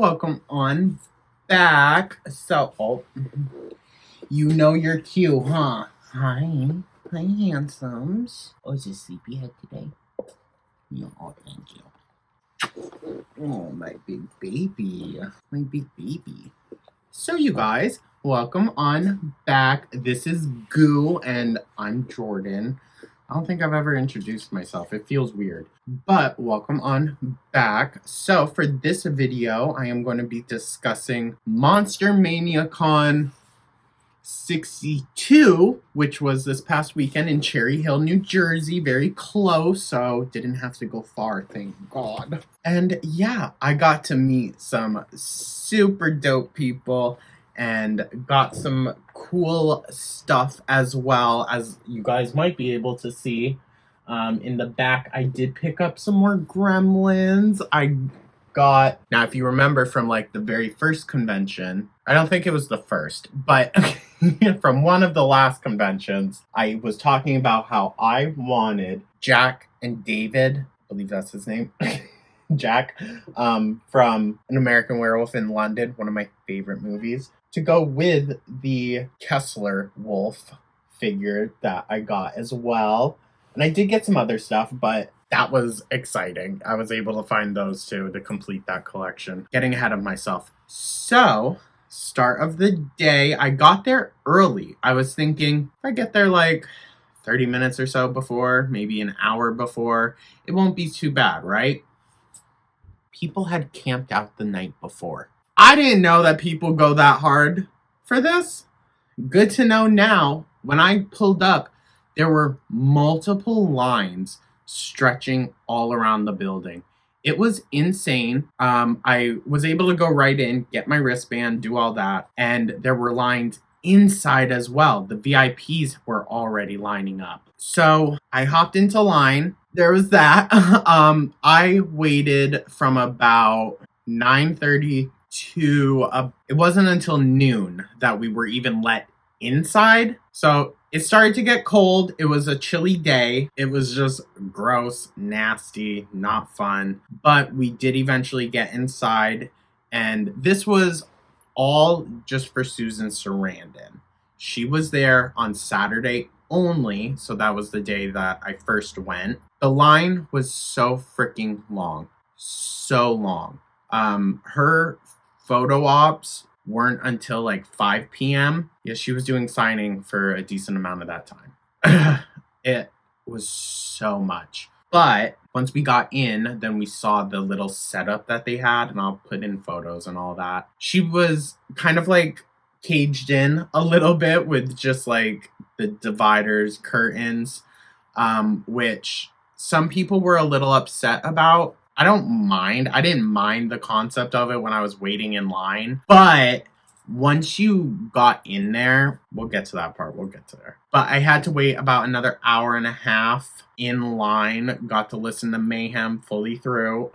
welcome on back. You know you're cute, huh? Hi, handsomes. Oh, is it sleepyhead today? No, thank you. Oh, my big baby. So, you guys, welcome on back. This is Goo, and I'm Jordan. I don't think I've ever introduced myself. It feels weird. But welcome on back. So for this video, I am going to be discussing Monster Mania Con 62, which was this past weekend in Cherry Hill, New Jersey. Very close, so didn't have to go far, thank God. And yeah, I got to meet some super dope people and got some cool stuff as well, as you guys might be able to see. In the back, I did pick up some more gremlins. Now, if you remember from like the very first convention, I don't think it was the first, but from one of the last conventions, I was talking about how I wanted Jack and David, I believe that's his name, Jack, from An American Werewolf in London, one of my favorite movies, to go with the Kessler wolf figure that I got as well. And I did get some other stuff, but that was exciting. I was able to find those two to complete that collection. Getting ahead of myself. So, start of the day, I got there early. I was thinking, if I get there like 30 minutes or so before, maybe an hour before, it won't be too bad, right? People had camped out the night before. I didn't know that people go that hard for this. Good to know now. When I pulled up, there were multiple lines stretching all around the building. It was insane. I was able to go right in, get my wristband, do all that, and there were lines inside as well. The VIPs were already lining up. So I hopped into line. There was that. I waited from about 9:30 to it wasn't until noon that we were even let inside. So it started to get cold. It was a chilly day. It was just gross, nasty, not fun. But we did eventually get inside. And this was all just for Susan Sarandon. She was there on Saturday only. So that was the day that I first went. The line was so freaking long. So long. Her photo ops weren't until like 5 p.m. Yeah, she was doing signing for a decent amount of that time. It was so much. But once we got in, then we saw the little setup that they had, and I'll put in photos and all that. She was kind of like caged in a little bit with just like the dividers, curtains, which some people were a little upset about. I don't mind. I didn't mind the concept of it when I was waiting in line. But once you got in there, we'll get to that part. We'll get to there. But I had to wait about another hour and a half in line. Got to listen to Mayhem fully through.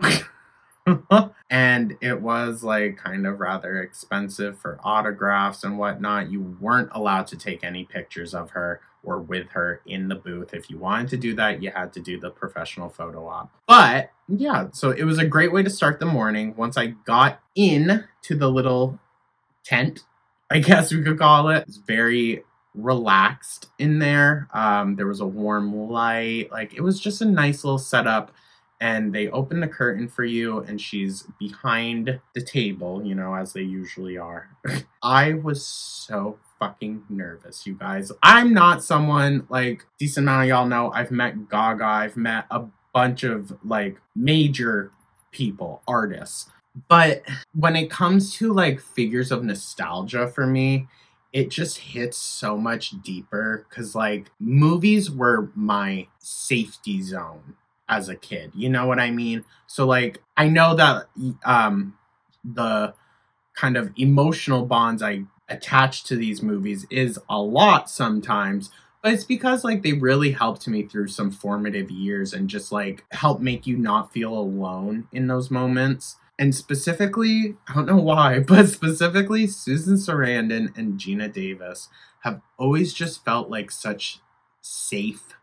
And it was like kind of rather expensive for autographs and whatnot. You weren't allowed to take any pictures of her or with her in the booth. If you wanted to do that, you had to do the professional photo op. But yeah, so it was a great way to start the morning. Once I got in to the little tent, I guess we could call it, it's very relaxed in there. There was a warm light. Like, it was just a nice little setup. And they open the curtain for you, and she's behind the table, you know, as they usually are. I was so fucking nervous, you guys. I'm not someone, like, decent amount of y'all know, I've met Gaga, I've met a bunch of, like, major people, artists. But when it comes to, like, figures of nostalgia for me, it just hits so much deeper, because, like, movies were my safety zone as a kid, you know what I mean? So like, I know that the kind of emotional bonds I attach to these movies is a lot sometimes, but it's because like they really helped me through some formative years and just like help make you not feel alone in those moments. And specifically, I don't know why, but specifically Susan Sarandon and Gina Davis have always just felt like such safe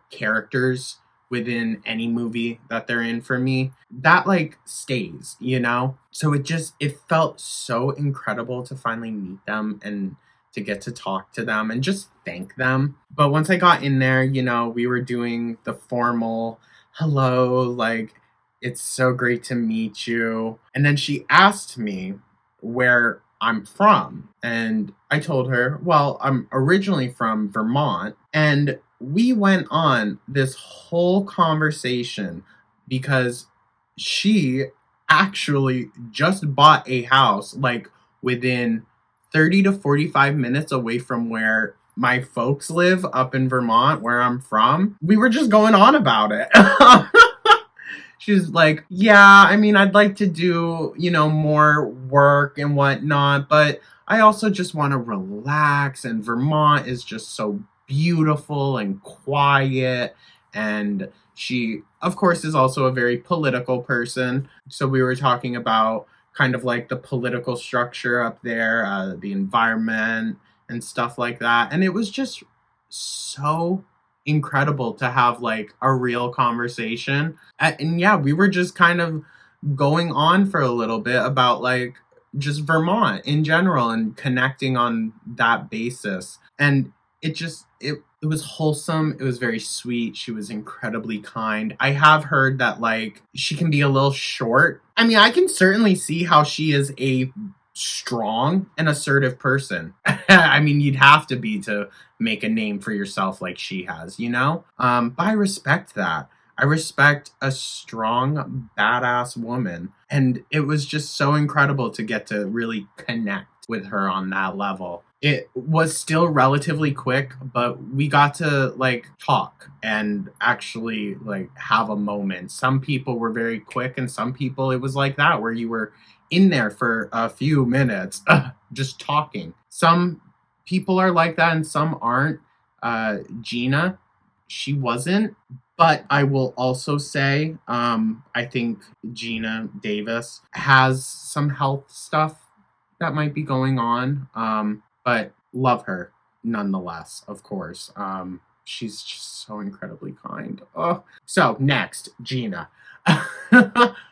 characters within any movie that they're in for me, that like stays, you know? So it felt so incredible to finally meet them and to get to talk to them and just thank them. But once I got in there, you know, we were doing the formal hello, like, it's so great to meet you. And then she asked me where I'm from. And I told her, well, I'm originally from Vermont. And we went on this whole conversation because she actually just bought a house like within 30 to 45 minutes away from where my folks live up in Vermont, where I'm from. We were just going on about it. She's like, yeah, I mean, I'd like to do, you know, more work and whatnot, but I also just want to relax. And Vermont is just so beautiful and quiet. And she, of course, is also a very political person. So we were talking about kind of like the political structure up there, the environment and stuff like that. And it was just so incredible to have like a real conversation. And yeah, we were just kind of going on for a little bit about like just Vermont in general and connecting on that basis. And it was wholesome. It was very sweet. She was incredibly kind. I have heard that like she can be a little short. I mean, I can certainly see how she is a strong and assertive person. I mean, you'd have to be to make a name for yourself like she has, you know? But I respect that. I respect a strong, badass woman. And it was just so incredible to get to really connect with her on that level. It was still relatively quick, but we got to like talk and actually like have a moment. Some people were very quick and some people it was like that where you were in there for a few minutes just talking. Some people are like that and some aren't. Gina, she wasn't. But I will also say, I think Gina Davis has some health stuff that might be going on. But love her nonetheless, of course. She's just so incredibly kind. Oh. So next, Gina.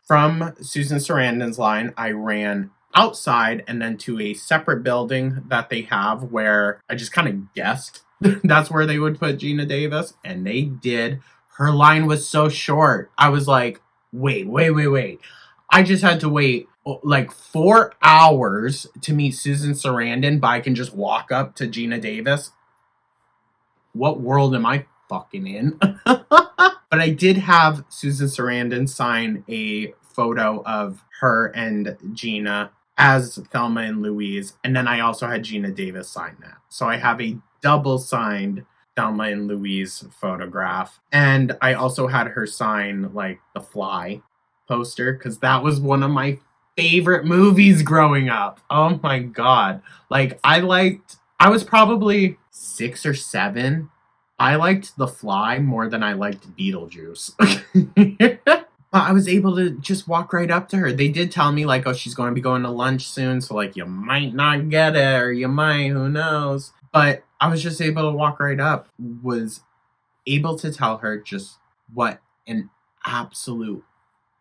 From Susan Sarandon's line, I ran outside and then to a separate building that they have where I just kind of guessed that's where they would put Gina Davis. And they did. Her line was so short. I was like, wait. I just had to wait like 4 hours to meet Susan Sarandon, but I can just walk up to Gina Davis. What world am I fucking in? But I did have Susan Sarandon sign a photo of her and Gina as Thelma and Louise. And then I also had Gina Davis sign that. So I have a double signed Thelma and Louise photograph. And I also had her sign like the Fly poster because that was one of my favorite movies growing up. Oh my God. Like I was probably 6 or 7. I liked The Fly more than I liked Beetlejuice. But I was able to just walk right up to her. They did tell me like, oh, she's going to be going to lunch soon. So like you might not get it or you might, who knows. But I was just able to walk right up, was able to tell her just what an absolute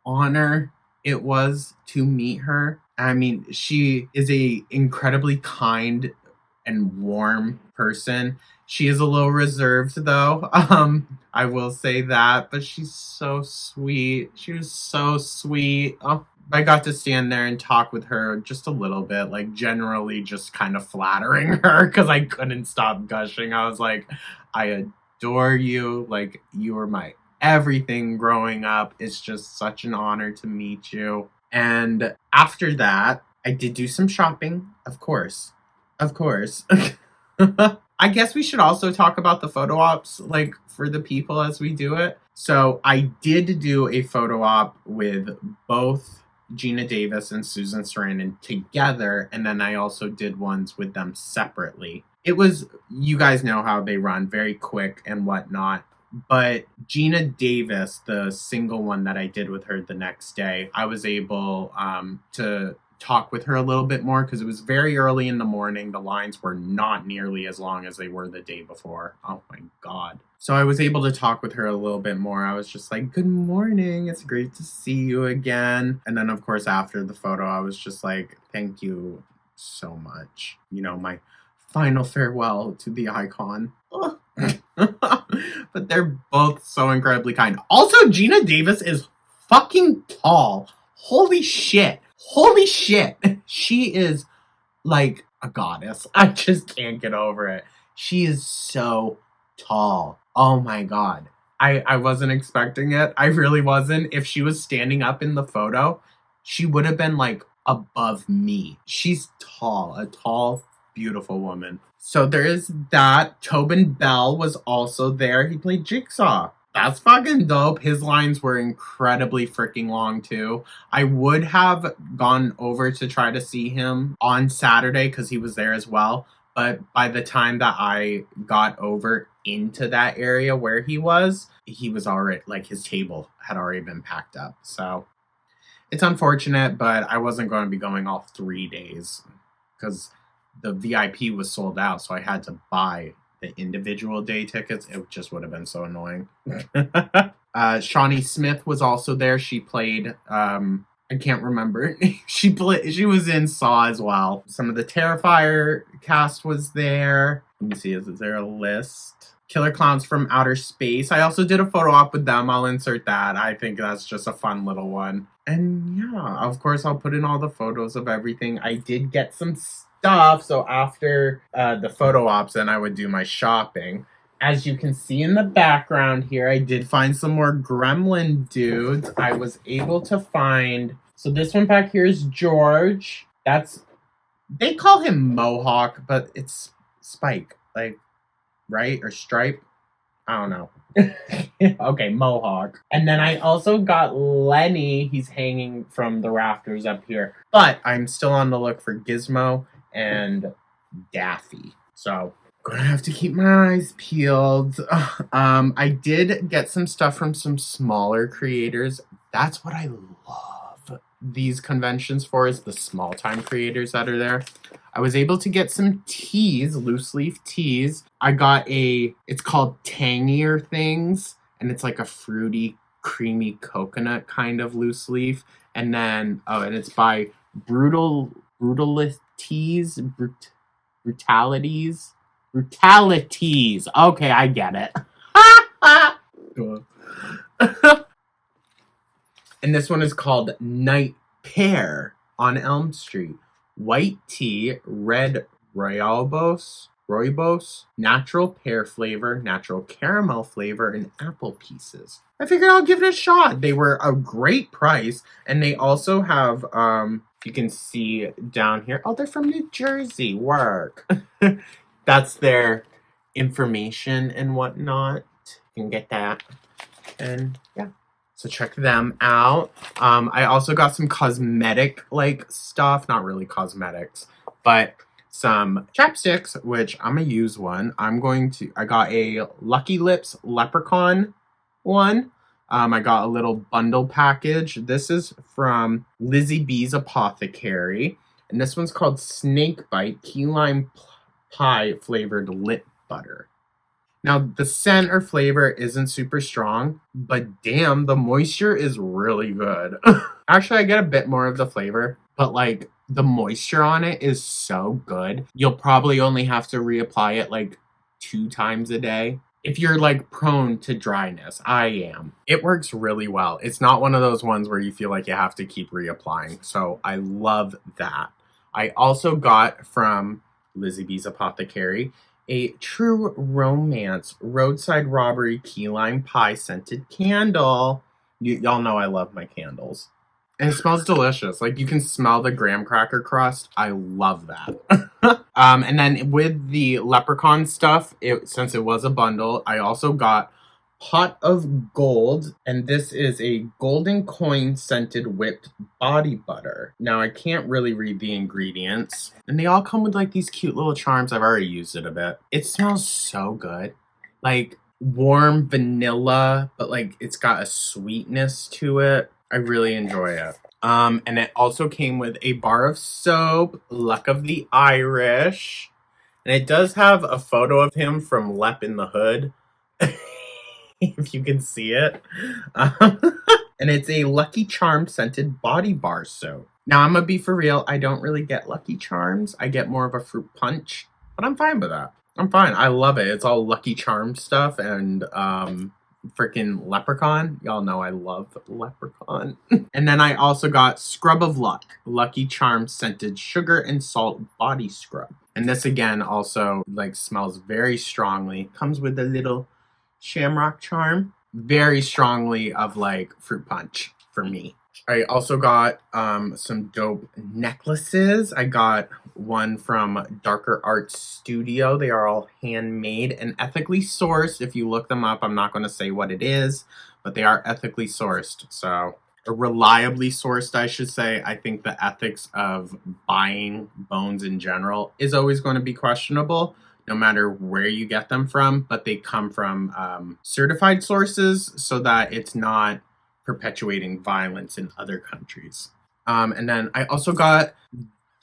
honor it was to meet her. I mean, she is a incredibly kind and warm person. She is a little reserved though. I will say that, but she's so sweet. She was so sweet. Oh, I got to stand there and talk with her just a little bit, like generally just kind of flattering her because I couldn't stop gushing. I was like, I adore you. Like you were my everything growing up. It's just such an honor to meet you. And after that, I did do some shopping, of course. I guess we should also talk about the photo ops, like for the people as we do it. So I did do a photo op with both Gina Davis and Susan Sarandon together. And then I also did ones with them separately. It was, you guys know how they run, very quick and whatnot. But Gina Davis, the single one that I did with her the next day, I was able to talk with her a little bit more because it was very early in the morning. The lines were not nearly as long as they were the day before. Oh my God. So I was able to talk with her a little bit more. I was just like, good morning. It's great to see you again. And then, of course, after the photo, I was just like, thank you so much. You know, my final farewell to the icon. But they're both so incredibly kind. Also, Gina Davis is fucking tall. Holy shit. Holy shit. She is like a goddess. I just can't get over it. She is so tall. Oh my God. I wasn't expecting it. I really wasn't. If she was standing up in the photo, she would have been like above me. She's tall. A tall, beautiful woman. So there is that. Tobin Bell was also there. He played Jigsaw. That's fucking dope. His lines were incredibly freaking long too. I would have gone over to try to see him on Saturday because he was there as well. But by the time that I got over into that area where he was already, like, his table had already been packed up. So it's unfortunate, but I wasn't going to be going all 3 days because the VIP was sold out. So I had to buy the individual day tickets. It just would have been so annoying. Shawnee Smith was also there. She played, I can't remember. She was in Saw as well. Some of the Terrifier cast was there. Let me see, is there a list? Killer Clowns from Outer Space. I also did a photo op with them. I'll insert that. I think that's just a fun little one. And yeah, of course, I'll put in all the photos of everything. I did get some stuff. So after the photo ops, then I would do my shopping. As you can see in the background here, I did find some more Gremlin dudes. I was able to find... So this one back here is George. They call him Mohawk, but it's Spike. Like, right? Or Stripe? I don't know. Okay, Mohawk. And then I also got Lenny. He's hanging from the rafters up here. But I'm still on the look for Gizmo and Daffy. So gonna have to keep my eyes peeled. I did get some stuff from some smaller creators. That's what I love these conventions for, is the small time creators that are there. I was able to get some teas, loose leaf teas. I got it's called Tangier Things, and it's like a fruity, creamy coconut kind of loose leaf. And then, and it's by Brutalities. Okay, I get it. And this one is called Night Pear on Elm Street. White tea, red rooibos, natural pear flavor, natural caramel flavor, and apple pieces. I figured I'll give it a shot. They were a great price, and they also have, you can see down here, they're from New Jersey. Work. That's their information and whatnot. You can get that. And yeah. So check them out. I also got some cosmetic-like stuff. Not really cosmetics, but some chapsticks, which I'm going to use one. I got a Lucky Lips Leprechaun one. I got a little bundle package. This is from Lizzie B's Apothecary. And this one's called Snake Bite Key Lime Pie Flavored Lip Butter. Now, the scent or flavor isn't super strong, but damn, the moisture is really good. Actually, I get a bit more of the flavor, but like the moisture on it is so good. You'll probably only have to reapply it like 2 times a day. If you're like prone to dryness, I am. It works really well. It's not one of those ones where you feel like you have to keep reapplying. So I love that. I also got from Lizzie B's Apothecary a True Romance Roadside Robbery Key Lime Pie Scented Candle. Y'all know I love my candles. And it smells delicious. Like, you can smell the graham cracker crust. I love that. And then with the leprechaun stuff, since it was a bundle, I also got Pot of Gold. And this is a golden coin scented whipped body butter. Now, I can't really read the ingredients. And they all come with like these cute little charms. I've already used it a bit. It smells so good. Like warm vanilla, but like it's got a sweetness to it. I really enjoy it. And it also came with a bar of soap, Luck of the Irish. And it does have a photo of him from Lep in the Hood, if you can see it. Um, and it's a Lucky Charms scented body bar soap. Now, I'm going to be for real. I don't really get Lucky Charms. I get more of a fruit punch, but I'm fine with that. I'm fine. I love it. It's all Lucky Charms stuff and freaking Leprechaun. Y'all know I love Leprechaun. And then I also got Scrub of Luck, Lucky Charms scented sugar and salt body scrub. And this again also like smells very strongly. Comes with a little shamrock charm. Very strongly of like fruit punch for me. I also got some dope necklaces. I got one from Darker Art Studio. They are all handmade and ethically sourced. If you look them up, I'm not going to say what it is, but they are ethically sourced. So, or reliably sourced, I should say. I think the ethics of buying bones in general is always going to be questionable, no matter where you get them from, but they come from certified sources so that it's not perpetuating violence in other countries. And then I also got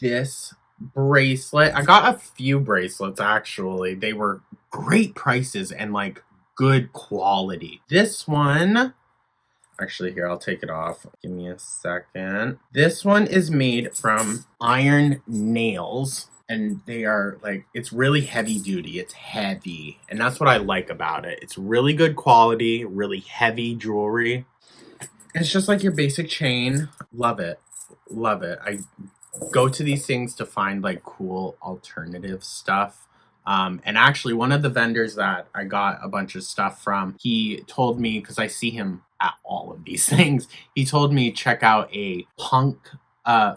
this bracelet. I got a few bracelets actually. They were great prices and like good quality. This one, actually here, I'll take it off. Give me a second. This one is made from iron nails. And they are like, it's really heavy duty. It's heavy. And that's what I like about it. It's really good quality, really heavy jewelry. It's just like your basic chain. Love it. Love it. I go to these things to find like cool alternative stuff. And actually one of the vendors that I got a bunch of stuff from, he told me, because I see him at all of these things, he told me check out a punk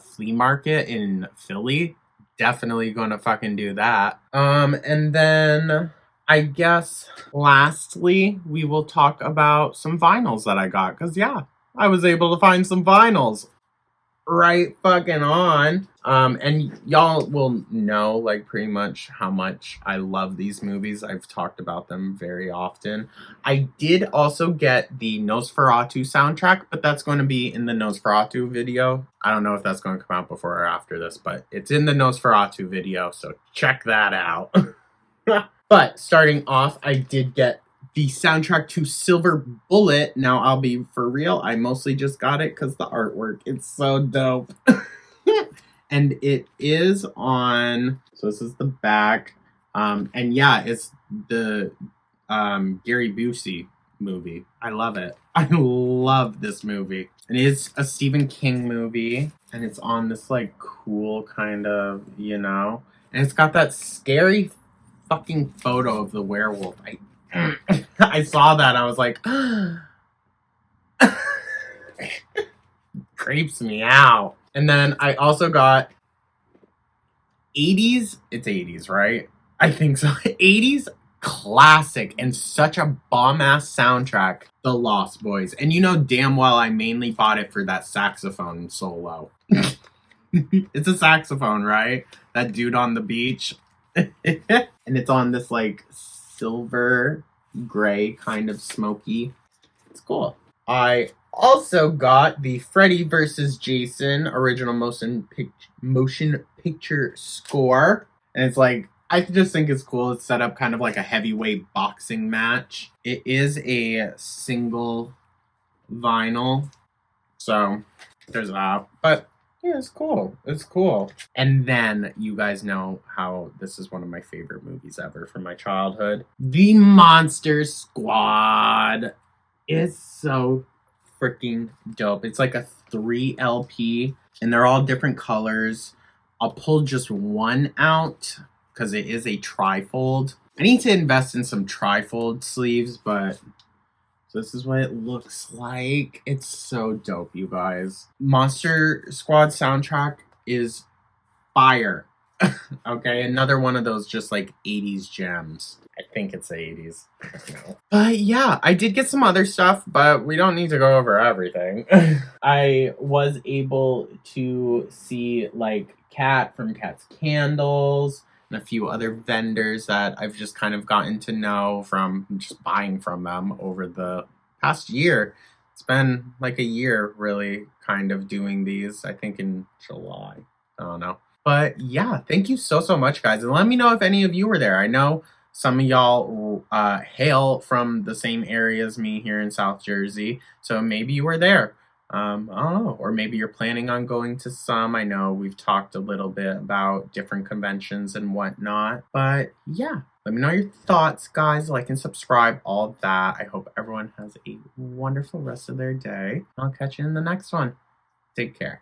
flea market in Philly. Definitely gonna fucking do that. And then I guess lastly, we will talk about some vinyls that I got. Because yeah, I was able to find some vinyls. Right fucking on. And y'all will know like pretty much how much I love these movies. I've talked about them very often. I did also get the Nosferatu soundtrack, but that's going to be in the Nosferatu video. I don't know if that's going to come out before or after this, but it's in the Nosferatu video, so check that out. But starting off, I did get the soundtrack to Silver Bullet. Now, I'll be for real. I mostly just got it because the artwork, it's so dope. And it is on, so this is the back. And yeah, it's the Gary Busey movie. I love it. I love this movie. And it's a Stephen King movie. And it's on this like cool kind of, you know. And it's got that scary fucking photo of the werewolf. I saw that. I was like, creeps me out. And then I also got 80s. It's 80s, right? I think so. 80s classic and such a bomb-ass soundtrack, The Lost Boys. And you know damn well I mainly bought it for that saxophone solo. It's a saxophone, right? That dude on the beach. And it's on this like silver gray kind of smoky. It's cool. I also got the Freddy vs. Jason original motion picture score. And it's like, I just think it's cool. It's set up kind of like a heavyweight boxing match. It is a single vinyl. So there's that. But yeah, it's cool. It's cool. And then you guys know how this is one of my favorite movies ever from my childhood. The Monster Squad is so freaking dope. It's like a 3 LP and they're all different colors. I'll pull just one out because it is a trifold. I need to invest in some trifold sleeves, but so this is what it looks like. It's so dope, you guys. Monster Squad soundtrack is fire. Okay, another one of those just like 80s gems. I think it's the 80s. No. But yeah, I did get some other stuff, but we don't need to go over everything. I was able to see like Kat from Kat's Candles and a few other vendors that I've just kind of gotten to know from just buying from them over the past year. It's been like a year, really, kind of doing these. I think in July. I don't know. But yeah, thank you so much, guys. And let me know if any of you were there. I know some of y'all hail from the same area as me here in South Jersey. So maybe you were there. I don't know. Or maybe you're planning on going to some. I know we've talked a little bit about different conventions and whatnot. But yeah, let me know your thoughts, guys. Like and subscribe, all that. I hope everyone has a wonderful rest of their day. I'll catch you in the next one. Take care.